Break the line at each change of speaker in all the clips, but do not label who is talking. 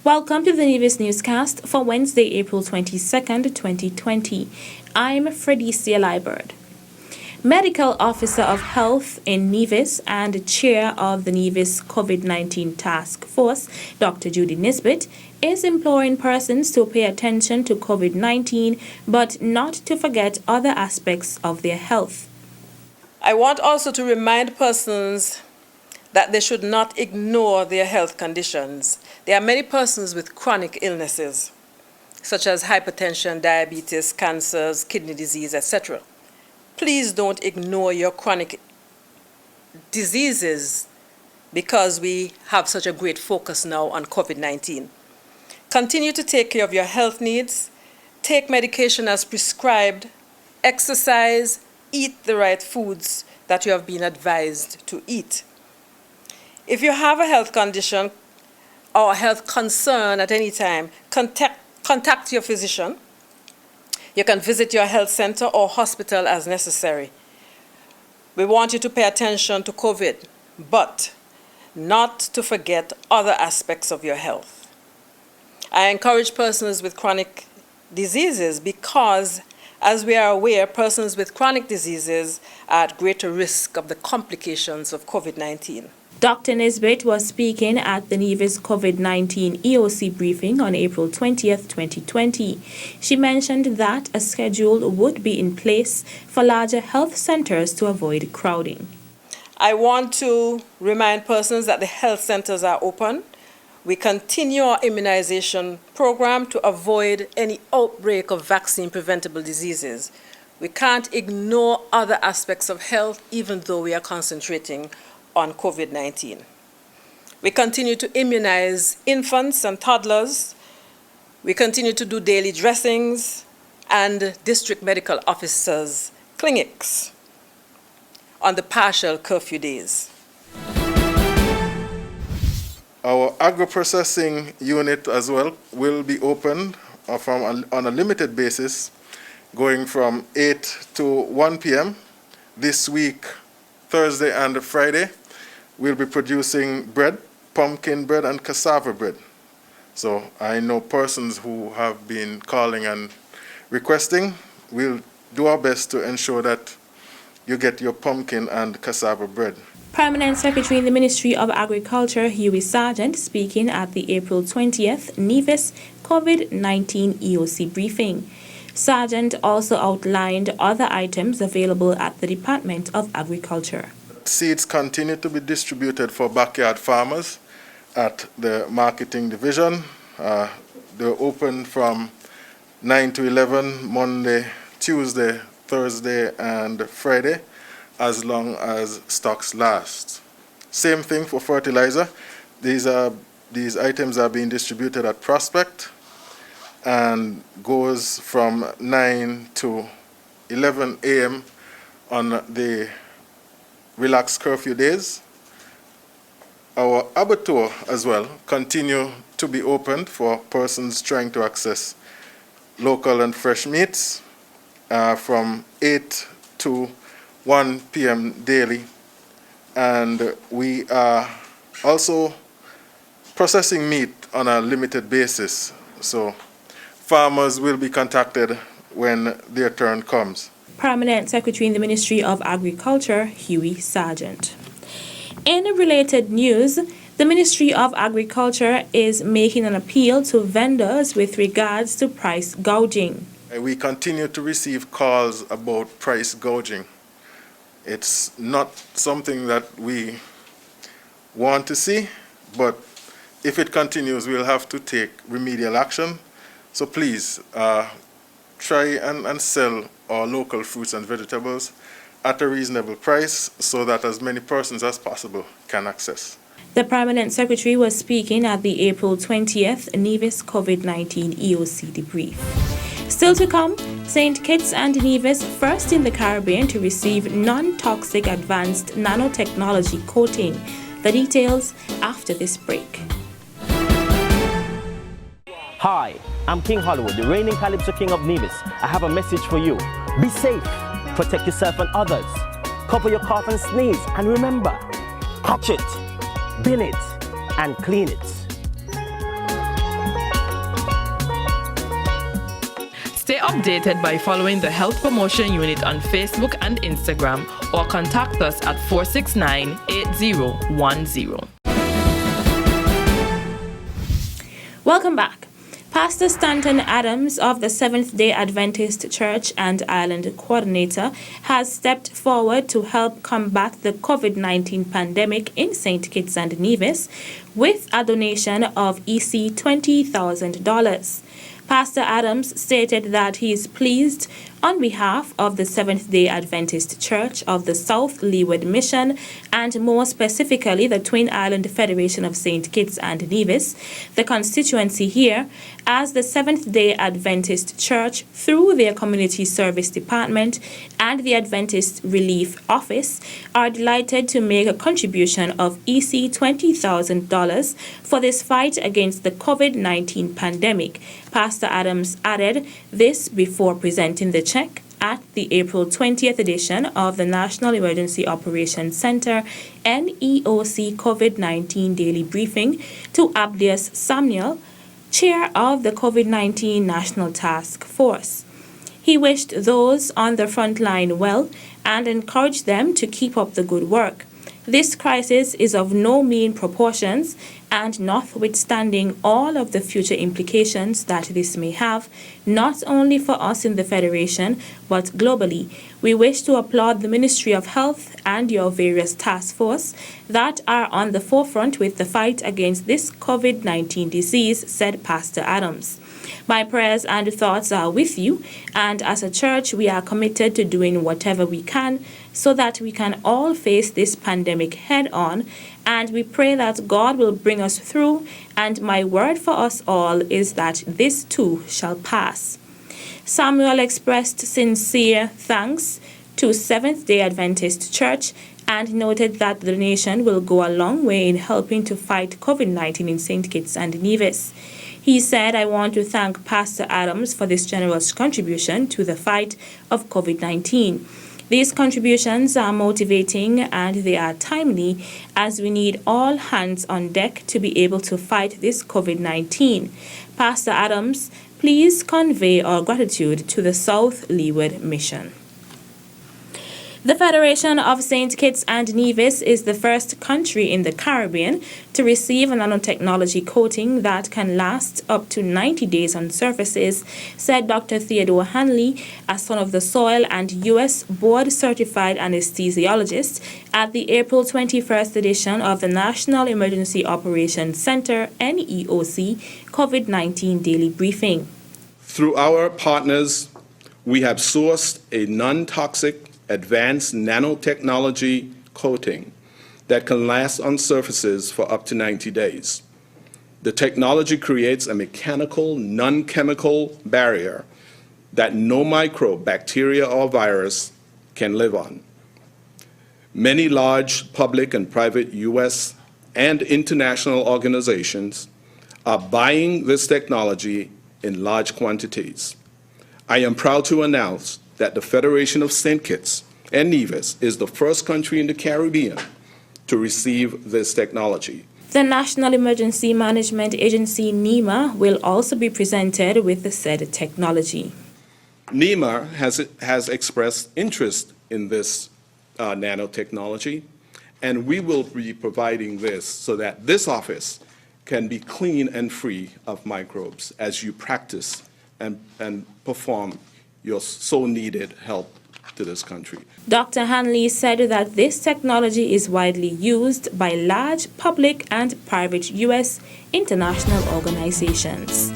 Welcome to the Nevis Newscast for Wednesday, April 22nd, 2020. I'm Fredicia Liebert. Medical Officer of Health in Nevis and Chair of the Nevis COVID-19 Task Force, Dr. Judy Nisbett, is imploring persons to pay attention to COVID-19 but not to forget other aspects of their health.
I want also to remind persons that they should not ignore their health conditions. There are many persons with chronic illnesses, such as hypertension, diabetes, cancers, kidney disease, etc. Please don't ignore your chronic diseases because we have such a great focus now on COVID-19. Continue to take care of your health needs, take medication as prescribed, exercise, eat the right foods that you have been advised to eat. If you have a health condition or a health concern at any time, contact your physician. You can visit your health center or hospital as necessary. We want you to pay attention to COVID, but not to forget other aspects of your health. I encourage persons with chronic diseases because, as we are aware, persons with chronic diseases are at greater risk of the complications of COVID-19.
Dr. Nisbett was speaking at the Nevis COVID-19 EOC briefing on April 20th, 2020. She mentioned that a schedule would be in place for larger health centers to avoid crowding.
I want to remind persons that the health centers are open. We continue our immunization program to avoid any outbreak of vaccine-preventable diseases. We can't ignore other aspects of health, even though we are concentrating on COVID-19. We continue to immunize infants and toddlers. We continue to do daily dressings and district medical officers' clinics on the partial curfew days.
Our agro-processing unit as well will be opened on a limited basis, going from 8 to 1 p.m. this week, Thursday and Friday. We'll be producing bread, pumpkin bread, and cassava bread. So I know persons who have been calling and requesting. We'll do our best to ensure that you get your pumpkin and cassava bread.
Permanent Secretary in the Ministry of Agriculture, Huey Sargeant, speaking at the April 20th Nevis COVID-19 EOC briefing. Sargeant also outlined other items available at the Department of Agriculture.
Seeds continue to be distributed for backyard farmers at the marketing division. They're open from 9 to 11 Monday, Tuesday, Thursday, and Friday, as long as stocks last. Same thing for fertilizer. These items are being distributed at Prospect and goes from 9 to 11 a.m. on the relaxed curfew days. Our abattoir as well continue to be opened for persons trying to access local and fresh meats from 8 to 1 p.m. daily. And we are also processing meat on a limited basis. So farmers will be contacted when their turn comes.
Permanent Secretary in the Ministry of Agriculture, Huey Sargeant. In related news, the Ministry of Agriculture is making an appeal to vendors with regards to price gouging.
We continue to receive calls about price gouging. It's not something that we want to see, but if it continues, we'll have to take remedial action. So please, try and sell our local fruits and vegetables at a reasonable price so that as many persons as possible can access.
The Permanent Secretary was speaking at the April 20th Nevis COVID-19 EOC debrief. Still to come, St. Kitts and Nevis first in the Caribbean to receive non-toxic advanced nanotechnology coating. The details after this break.
Hi, I'm King Hollywood, the reigning Calypso King of Nevis. I have a message for you. Be safe, protect yourself and others. Cover your cough and sneeze, and remember, touch it, bin it, and clean it.
Stay updated by following the Health Promotion Unit on Facebook and Instagram or contact us at 469-8010.
Welcome back. Pastor Stanton Adams of the Seventh-day Adventist Church and Island Coordinator has stepped forward to help combat the COVID-19 pandemic in St. Kitts and Nevis with a donation of $20,000. Pastor Adams stated that he is pleased on behalf of the Seventh-day Adventist Church of the South Leeward Mission and more specifically the Twin Island Federation of St. Kitts and Nevis, the constituency here, as the Seventh-day Adventist Church through their Community Service Department and the Adventist Relief Office are delighted to make a contribution of $20,000 for this fight against the COVID-19 pandemic. Pastor Adams added this before presenting the check at the April 20th edition of the National Emergency Operations Center NEOC COVID-19 Daily Briefing to Abdias Samuel, Chair of the COVID-19 National Task Force. He wished those on the front line well and encouraged them to keep up the good work. This crisis is of no mean proportions, and notwithstanding all of the future implications that this may have, not only for us in the Federation, but globally, we wish to applaud the Ministry of Health and your various task force that are on the forefront with the fight against this COVID-19 disease, said Pastor Adams. My prayers and thoughts are with you, and as a church, we are committed to doing whatever we can so that we can all face this pandemic head on, and we pray that God will bring us through, and my word for us all is that this too shall pass. Samuel expressed sincere thanks to Seventh-day Adventist Church and noted that the donation will go a long way in helping to fight COVID-19 in St. Kitts and Nevis. He said, I want to thank Pastor Adams for this generous contribution to the fight of COVID-19. These contributions are motivating and they are timely as we need all hands on deck to be able to fight this COVID-19. Pastor Adams, please convey our gratitude to the South Leeward Mission. The Federation of St. Kitts and Nevis is the first country in the Caribbean to receive a nanotechnology coating that can last up to 90 days on surfaces, said Dr. Thoedore Hanley, a son of the soil and U.S. board-certified anesthesiologist, at the April 21st edition of the National Emergency Operations Center NEOC COVID-19 Daily Briefing.
Through our partners, we have sourced a non-toxic advanced nanotechnology coating that can last on surfaces for up to 90 days. The technology creates a mechanical, non-chemical barrier that no microbe, bacteria, or virus can live on. Many large public and private U.S. and international organizations are buying this technology in large quantities. I am proud to announce that the Federation of St. Kitts and Nevis is the first country in the Caribbean to receive this technology.
The National Emergency Management Agency, NEMA, will also be presented with the said technology.
NEMA has expressed interest in this nanotechnology, and we will be providing this so that this office can be clean and free of microbes as you practice and perform your so-needed help to this country.
Dr. Hanley said that this technology is widely used by large public and private U.S. international organizations.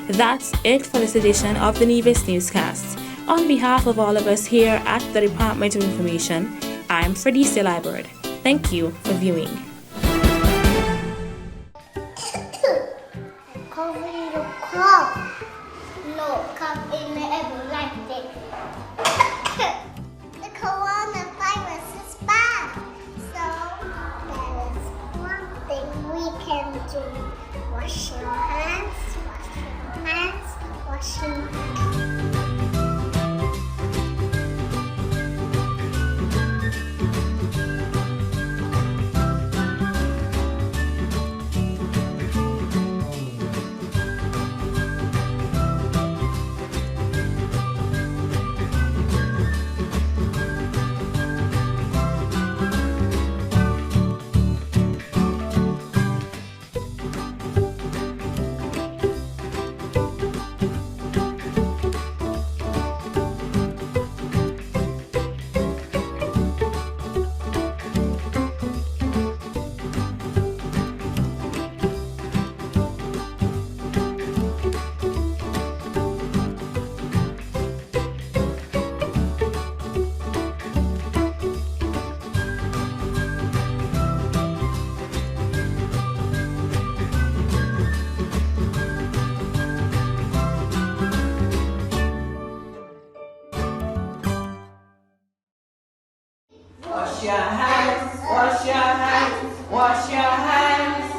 That's it for this edition of the Nevis Newscast. On behalf of all of us here at the Department of Information, I'm Freddie Liebert. Thank you for viewing.
The coronavirus is bad, so there is one thing we can do. Wash your hands, wash your hands.
your hands, wash your hands, wash your hands.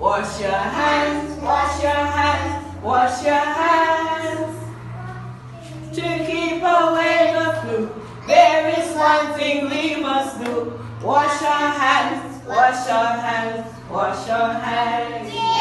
Wash your hands, wash your hands, wash your hands. To keep away the flu, there is one thing we must do. Wash our hands, wash our hands, wash our hands.